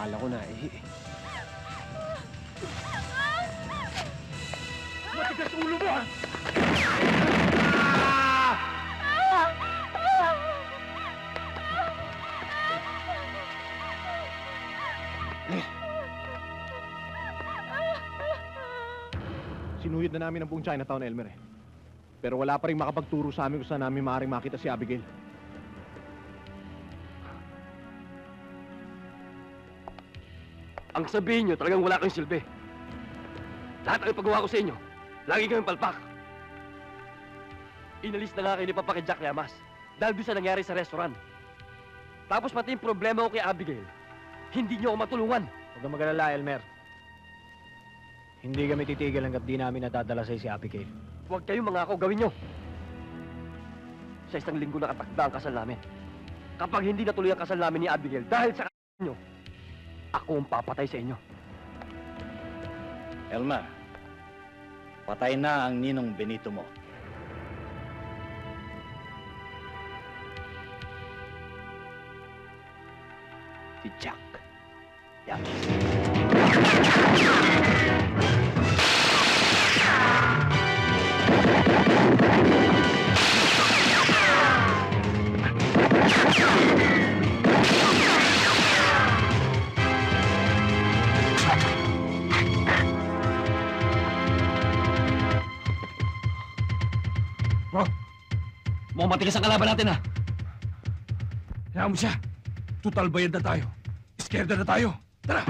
Akala ko na Matigas ulo mo, ha? Sinuyod na namin ang buong Chinatown, Elmer eh. Pero wala pa rin makapagturo sa amin kung saan namin maaaring makita si Abigail. Ang sabihin nyo, talagang wala kayong silbi. Lahat ang ipagawa ko sa inyo, lagi kayong palpak. Inalis na nga kayo ni Papa kay Jack Llamas dahil doon sa nangyari sa restaurant. Tapos pati yung problema ko kay Abigail, hindi nyo ako matulungan. Huwag kang mag-alala, Elmer. Hindi kami titigil hanggat di namin nadadala sa'yo si Abigail. Huwag kayong mangako, gawin nyo. Sa isang linggo nakatakda ang kasal namin. Kapag hindi natuloy ang kasal namin ni Abigail dahil sa nyo, ako ang papatay sa inyo. Elmer, patay na ang ninong Benito mo. Si Jack Llamas. Mukhang matigas ang kalaban natin, ha? Hayaan mo siya. Tutal bayad na tayo. Scared na tayo. Tara!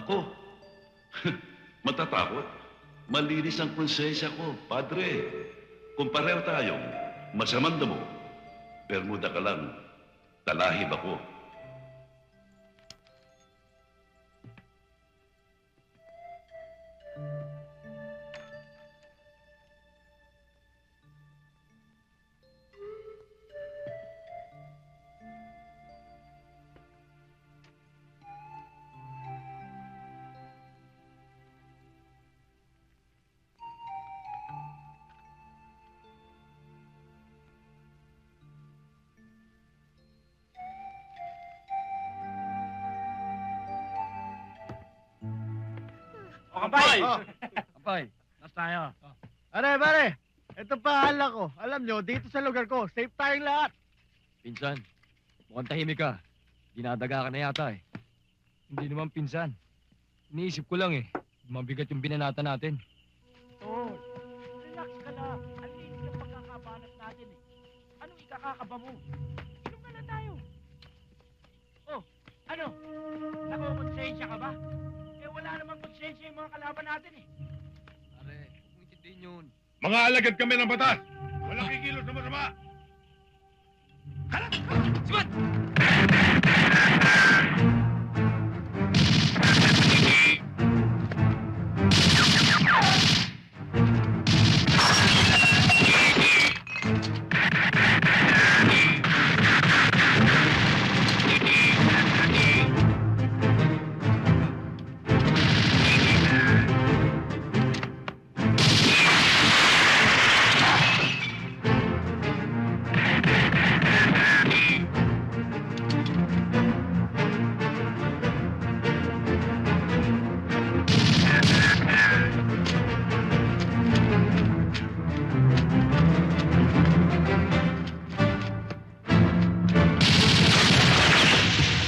Ako? Matatakot? Malinis ang konsensya ko, Padre. Kung pareho tayong masamang damo, Bermuda ka lang, talahib ako. Kampay! Kampay, nas tayo. Pare, ito pa hala ko. Alam nyo, dito sa lugar ko, safe tayong lahat. Pinsan, mukhang tahimik ka. Dinadaga ka na yata eh. Hindi naman pinsan. Iniisip ko lang eh. Mabigat yung binanata natin. Relax ka lang. Ang linis ng pagkakabanat natin eh. Anong ikakakaba mo? Inom ka na tayo. Oh, ano? Nakukonsensya ka ba? Eh wala namang konsensya yung mga kalaban natin eh. Pare, huwag mo intindihin yun. Mga alagad kami ng batas. Walang kikilos na masama. Sibat!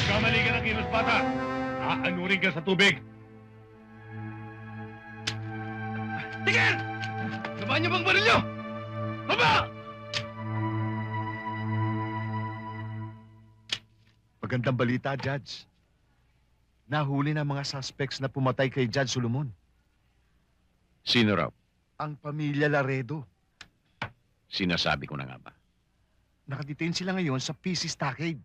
Kamali ka ng kilos bata. Aanurin ka sa tubig. Tigil! Laban niyo bang baril niyo? Baba! Magandang balita, Judge. Nahuli na mga suspects na pumatay kay Judge Solomon. Sino raw? Ang pamilya Laredo. Sinasabi ko na nga ba? Nakadetain sila ngayon sa PC Stockade.